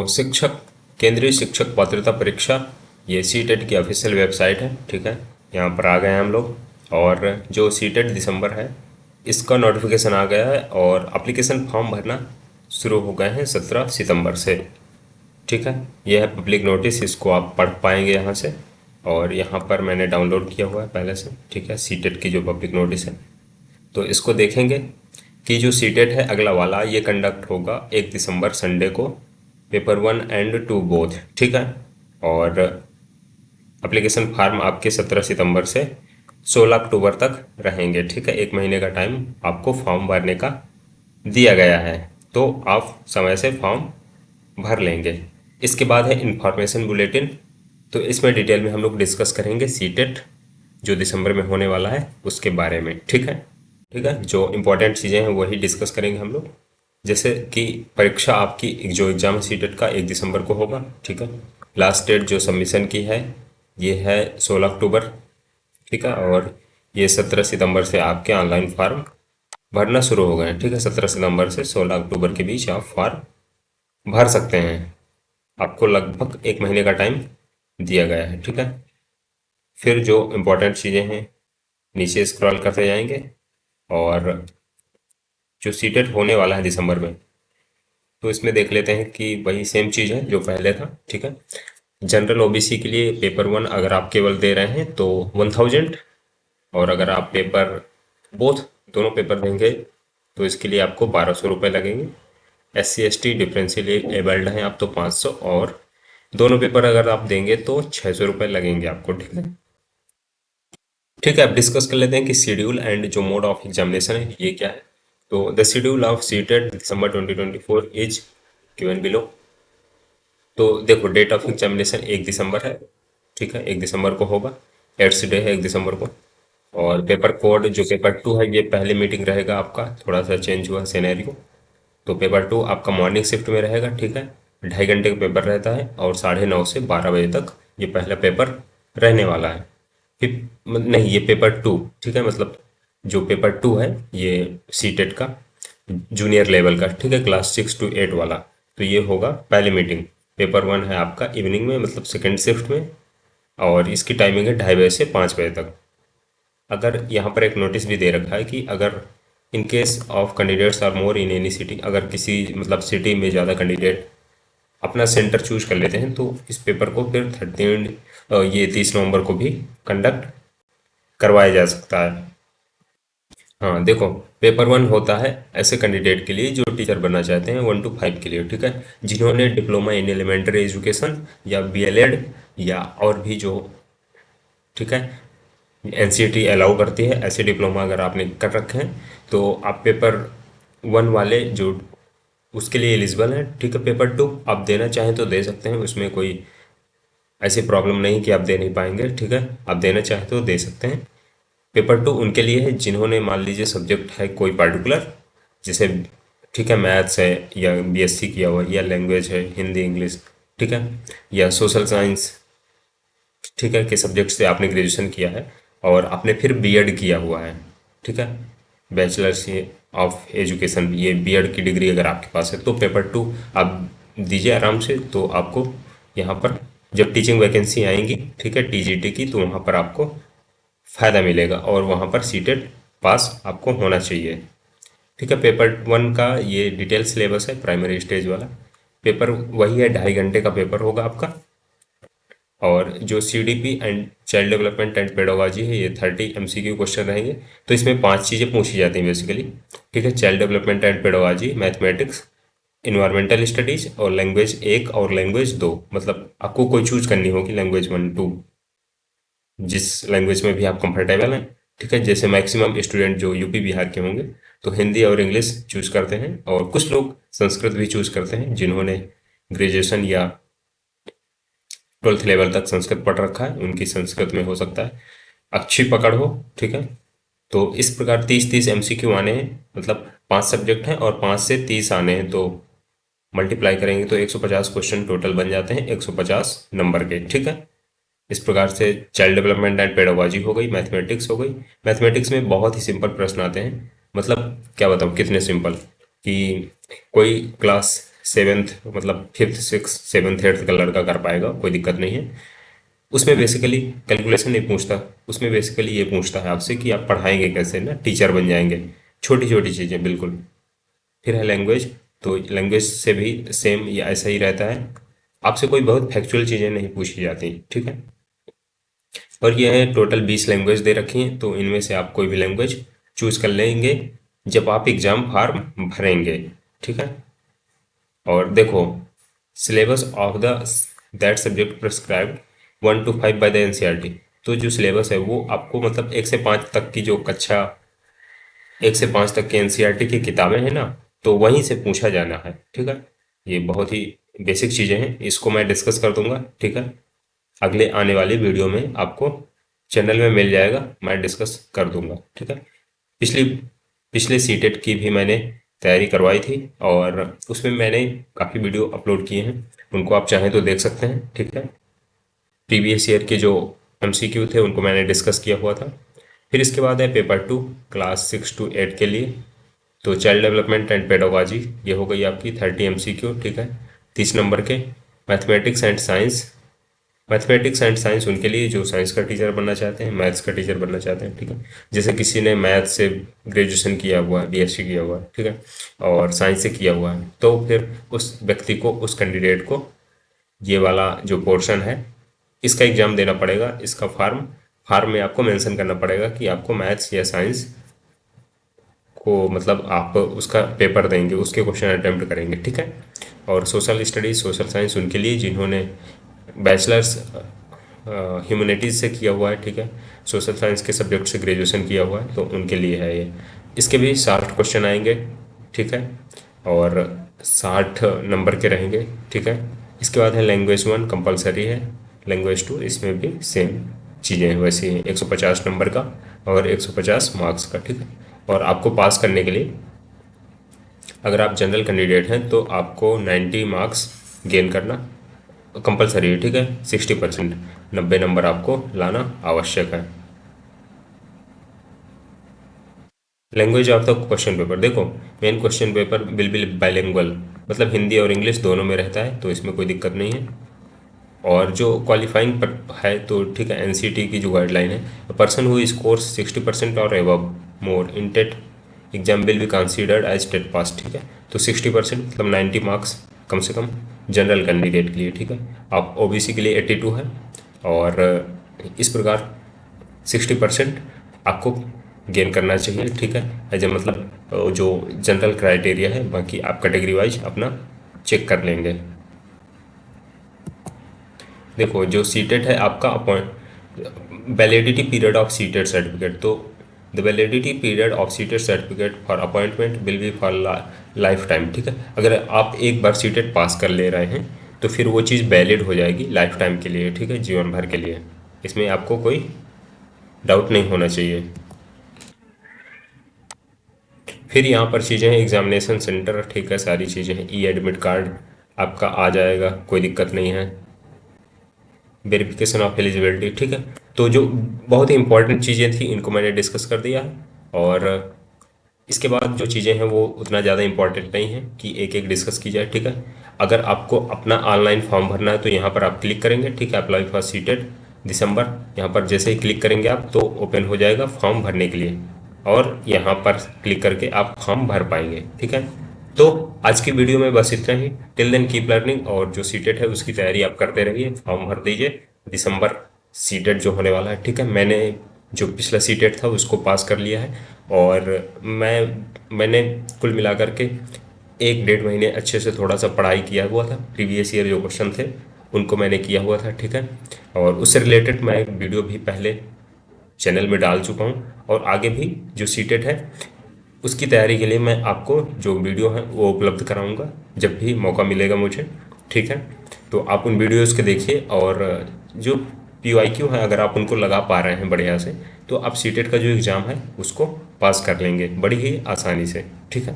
शिक्षक केंद्रीय शिक्षक पात्रता परीक्षा, ये सीटेट की ऑफिशियल वेबसाइट है। ठीक है, यहाँ पर आ गए हैं हम लोग। और जो सीटेट दिसंबर है इसका नोटिफिकेशन आ गया है और एप्लीकेशन फॉर्म भरना शुरू हो गए हैं 17 सितंबर से। ठीक है, यह है पब्लिक नोटिस, इसको आप पढ़ पाएंगे यहाँ से। और यहाँ पर मैंने डाउनलोड किया हुआ है पहले से। ठीक है, सीटेट की जो पब्लिक नोटिस है, तो इसको देखेंगे कि जो सीटेट है अगला वाला ये कंडक्ट होगा 1 दिसंबर संडे को, पेपर 1 एंड 2 बोथ। ठीक है, और एप्लीकेशन फॉर्म आपके 17 सितंबर से 16 अक्टूबर तक रहेंगे। ठीक है, 1 महीने का टाइम आपको फॉर्म भरने का दिया गया है, तो आप समय से फॉर्म भर लेंगे। इसके बाद है इंफॉर्मेशन बुलेटिन, तो इसमें डिटेल में हम लोग डिस्कस करेंगे सीटेट जो दिसंबर में होने वाला है उसके बारे में। ठीक है, जो इम्पोर्टेंट चीज़ें हैं वही डिस्कस करेंगे हम लोग। जैसे कि परीक्षा आपकी जो एग्ज़ाम है सीटेट का 1 दिसंबर को होगा। ठीक है, लास्ट डेट जो सबमिशन की है ये है 16 अक्टूबर। ठीक है, और ये 17 सितंबर से आपके ऑनलाइन फॉर्म भरना शुरू हो गए हैं। ठीक है, 17 सितंबर से 16 अक्टूबर के बीच आप फॉर्म भर सकते हैं। आपको लगभग 1 महीने का टाइम दिया गया है। ठीक है, फिर जो इम्पोर्टेंट चीज़ें हैं नीचे स्क्रॉल करते जाएंगे, और जो सीटेट होने वाला है दिसंबर में तो इसमें देख लेते हैं कि वही सेम चीज़ है जो पहले था। ठीक है, जनरल ओबीसी के लिए पेपर 1 अगर आप केवल दे रहे हैं तो 1000, और अगर आप पेपर बोथ दोनों पेपर देंगे तो इसके लिए आपको 1200 रुपये लगेंगे। SC ST डिफरेंशियल एबल्ड हैं आप तो 500, और दोनों पेपर अगर आप देंगे तो 600 रुपये लगेंगे आपको। ठीक है, अब डिस्कस कर लेते हैं कि शेड्यूल एंड जो मोड ऑफ एग्जामिनेशन है ये क्या है। तो the schedule of CTET December 2024 is given below. तो देखो, डेट ऑफ एग्जामिनेशन 1 दिसंबर है। ठीक है, 1 दिसंबर को होगा, एड्स डे है 1 दिसंबर को। और पेपर कोड जो पेपर 2 है ये पहले मीटिंग रहेगा आपका, थोड़ा सा चेंज हुआ सिनेरियो। तो पेपर 2 आपका मॉर्निंग शिफ्ट में रहेगा। ठीक है, 2.5 घंटे का पेपर रहता है, और 9:30 से 12 बजे तक ये पहला पेपर रहने वाला है। फिर नहीं, ये पेपर 2। ठीक है, मतलब जो पेपर 2 है ये सीटेट का जूनियर लेवल का। ठीक है, क्लास 6 to 8 वाला, तो ये होगा पहली मीटिंग। पेपर 1 है आपका इवनिंग में, मतलब सेकेंड शिफ्ट में, और इसकी टाइमिंग है 2:30 से 5 बजे तक। अगर यहाँ पर एक नोटिस भी दे रखा है कि अगर in case of candidates are more in any city, अगर किसी मतलब सिटी में ज़्यादा कैंडिडेट अपना सेंटर चूज कर लेते हैं तो इस पेपर को फिर 30 नवंबर को भी कंडक्ट करवाया जा सकता है। हाँ देखो, पेपर 1 होता है ऐसे कैंडिडेट के लिए जो टीचर बनना चाहते हैं 1 to 5 के लिए। ठीक है, जिन्होंने डिप्लोमा इन एलिमेंट्री एजुकेशन या BLED या और भी जो, ठीक है, NCERT अलाउ करती है ऐसे डिप्लोमा अगर आपने कर रखे हैं तो आप पेपर 1 वाले जो उसके लिए एलिजिबल हैं। ठीक है, पेपर 2 आप देना चाहें तो दे सकते हैं, उसमें कोई ऐसी प्रॉब्लम नहीं कि आप दे नहीं पाएंगे। ठीक है, आप देना चाहें तो दे सकते हैं। पेपर 2 उनके लिए है जिन्होंने मान लीजिए सब्जेक्ट है कोई पर्टिकुलर, जैसे ठीक है मैथ्स है, या BSc किया हुआ, या लैंग्वेज है हिंदी इंग्लिश, ठीक है, या सोशल साइंस, ठीक है, के सब्जेक्ट से आपने ग्रेजुएशन किया है और आपने फिर B.Ed किया हुआ है। ठीक है, बैचलर्स ऑफ एजुकेशन, ये B.Ed की डिग्री अगर आपके पास है तो पेपर 2 आप दीजिए आराम से। तो आपको यहाँ पर जब टीचिंग वैकेंसी आएंगी, ठीक है, TGT की, तो वहाँ पर आपको फ़ायदा मिलेगा, और वहाँ पर सीटेट पास आपको होना चाहिए। ठीक है, पेपर 1 का ये डिटेल सिलेबस है, प्राइमरी स्टेज वाला पेपर वही है, 2.5 घंटे का पेपर होगा आपका। और जो CDP and child development and pedagogy है ये 30 MCQ क्वेश्चन रहेंगे। तो इसमें 5 चीज़ें पूछी जाती हैं बेसिकली। ठीक है, child development and pedagogy, mathematics, environmental studies, और लैंग्वेज 1 और लैंग्वेज 2, मतलब आपको कोई चूज करनी होगी लैंग्वेज 1 2, जिस लैंग्वेज में भी आप कंफर्टेबल हैं। ठीक है, जैसे मैक्सिमम स्टूडेंट जो यूपी बिहार के होंगे तो हिंदी और इंग्लिश चूज करते हैं, और कुछ लोग संस्कृत भी चूज करते हैं जिन्होंने ग्रेजुएशन या 12th लेवल तक संस्कृत पढ़ रखा है, उनकी संस्कृत में हो सकता है अच्छी पकड़ हो। ठीक है, तो इस प्रकार 30-30 MCQ आने हैं, मतलब 5 सब्जेक्ट हैं और 5 से 30 आने हैं, तो मल्टीप्लाई करेंगे तो 150 क्वेश्चन टोटल बन जाते हैं 150 नंबर के। ठीक है, इस प्रकार से चाइल्ड डेवलपमेंट एंड पेडागोजी हो गई, मैथमेटिक्स हो गई। मैथमेटिक्स में बहुत ही सिंपल प्रश्न आते हैं, मतलब क्या बताऊँ कितने सिंपल, कि कोई क्लास सेवेंथ मतलब फिफ्थ सिक्स सेवन्थ एट्थ का लड़का कर पाएगा, कोई दिक्कत नहीं है। उसमें बेसिकली कैलकुलेशन नहीं पूछता, उसमें बेसिकली ये पूछता है आपसे कि आप पढ़ाएंगे कैसे ना, टीचर बन जाएंगे, छोटी छोटी चीज़ें बिल्कुल। फिर है लैंग्वेज, तो लैंग्वेज से भी सेम ये ऐसा ही रहता है, आपसे कोई बहुत फैक्चुअल चीज़ें नहीं पूछी जाती, ठीक है। और ये है टोटल 20 लैंग्वेज दे रखी हैं, तो इनमें से आप कोई भी लैंग्वेज चूज कर लेंगे जब आप एग्जाम फॉर्म भरेंगे, ठीक है। और देखो, syllabus of the that subject prescribed 1 to 5 by the NCERT. तो जो सिलेबस है वो आपको मतलब 1 से 5 तक की जो कक्षा 1 से 5 तक की एनसीईआरटी की किताबें हैं ना, तो वहीं से पूछा जाना है, ठीक है। ये बहुत ही बेसिक चीज़ें हैं, इसको मैं डिस्कस कर दूंगा, ठीक है। अगले आने वाली वीडियो में आपको चैनल में मिल जाएगा, मैं डिस्कस कर दूंगा, ठीक है। पिछली पिछले सीटेट की भी मैंने तैयारी करवाई थी और उसमें मैंने काफ़ी वीडियो अपलोड किए हैं, उनको आप चाहें तो देख सकते हैं, ठीक है। प्रीवियस ईयर के जो एमसीक्यू थे उनको मैंने डिस्कस किया हुआ था। फिर इसके बाद है पेपर 2 क्लास 6 to 8 के लिए, तो चाइल्ड डेवलपमेंट एंड पेडागोजी, ये हो गई आपकी 30 एमसीक्यू, ठीक है, 30 नंबर के। Mathematics and science, mathematics and science उनके लिए जो साइंस का टीचर बनना चाहते हैं, मैथ्स का टीचर बनना चाहते हैं, ठीक है। जैसे किसी ने मैथ से ग्रेजुएशन किया हुआ है, बीएससी किया हुआ है, ठीक है, और साइंस से किया हुआ है, तो फिर उस व्यक्ति को, उस कैंडिडेट को ये वाला जो पोर्शन है इसका एग्ज़ाम देना पड़ेगा। इसका फॉर्म फॉर्म में आपको मेंशन करना पड़ेगा कि आपको मैथ्स या साइंस को मतलब आप उसका पेपर देंगे, उसके क्वेश्चन अटेम्प्ट करेंगे, ठीक है। और सोशल स्टडीज़, सोशल साइंस उनके लिए जिन्होंने बैचलर्स ह्यूमैनिटीज़ से किया हुआ है, ठीक है, सोशल साइंस के सब्जेक्ट से ग्रेजुएशन किया हुआ है, तो उनके लिए है ये। इसके भी 60 क्वेश्चन आएंगे, ठीक है, और 60 नंबर के रहेंगे, ठीक है। इसके बाद है लैंग्वेज 1 कंपलसरी है, लैंग्वेज 2 इसमें भी सेम चीज़ें हैं वैसे ही, 150 नंबर का और 150 मार्क्स का, ठीक है। और आपको पास करने के लिए, अगर आप जनरल कैंडिडेट हैं तो आपको 90 मार्क्स गेन करना कंपलसरी है, ठीक है। 60%, 90 नंबर आपको लाना आवश्यक है। Language of the question paper, देखो main question paper will be bilingual, मतलब हिंदी और इंग्लिश दोनों में रहता है, तो इसमें कोई दिक्कत नहीं है। और जो क्वालिफाइंग पर है तो ठीक है, एनसीटी की जो गाइडलाइन है, पर्सन हु स्कोर्स 60% और above more in TET exam will be considered as TET pass, ठीक है। तो 60% मतलब 90 मार्क्स कम से कम जनरल कैंडिडेट के लिए, ठीक है। आप ओबीसी के लिए 82 है, और इस प्रकार 60% आपको गेन करना चाहिए, ठीक है, एज ए मतलब जो जनरल क्राइटेरिया है, बाकी आप कैटेगरी वाइज अपना चेक कर लेंगे। देखो जो सीटेट है आपका appoint validity period of CTET certificate, तो the validity period of CTET certificate for appointment will be for lifetime, ठीक है। अगर आप एक बार सीटेट पास कर ले रहे हैं तो फिर वो चीज़ वैलिड हो जाएगी लाइफ टाइम के लिए, ठीक है, जीवन भर के लिए। इसमें आपको कोई डाउट नहीं होना चाहिए। फिर यहाँ पर चीज़ें हैं, एग्जामिनेशन सेंटर, ठीक है, सारी चीज़ें हैं, ई एडमिट कार्ड आपका आ जाएगा, कोई दिक्कत नहीं है। वेरिफिकेशन ऑफ एलिजिबिलिटी, ठीक है। तो जो बहुत ही इंपॉर्टेंट चीज़ें थी इनको मैंने डिस्कस कर दिया है, और इसके बाद जो चीज़ें हैं वो उतना ज़्यादा इंपॉर्टेंट नहीं है कि एक एक डिस्कस की जाए, ठीक है। अगर आपको अपना ऑनलाइन फॉर्म भरना है तो यहाँ पर आप क्लिक करेंगे, ठीक है, अप्लाई फॉर सीटेट दिसंबर, यहाँ पर जैसे ही क्लिक करेंगे आप तो ओपन हो जाएगा फॉर्म भरने के लिए, और यहाँ पर क्लिक करके आप फॉर्म भर पाएंगे, ठीक है। तो आज की वीडियो में बस इतना ही। टिल देन कीप लर्निंग, और जो सीटेट है उसकी तैयारी आप करते रहिए, फॉर्म भर दीजिए, दिसंबर सीटेट जो होने वाला है, ठीक है। मैंने जो पिछला सीटेट था उसको पास कर लिया है, और मैंने कुल मिलाकर के 1 डेढ़ महीने अच्छे से थोड़ा सा पढ़ाई किया हुआ था, प्रीवियस ईयर जो क्वेश्चन थे उनको मैंने किया हुआ था, ठीक है। और उससे रिलेटेड मैं एक वीडियो भी पहले चैनल में डाल चुका हूँ, और आगे भी जो सीटेट है उसकी तैयारी के लिए मैं आपको जो वीडियो है वो उपलब्ध कराऊंगा जब भी मौका मिलेगा मुझे, ठीक है। तो आप उन वीडियोज़ के देखिए, और जो PYQ है अगर आप उनको लगा पा रहे हैं बढ़िया से, तो आप सीटेट का जो एग्ज़ाम है उसको पास कर लेंगे बड़ी ही आसानी से, ठीक है।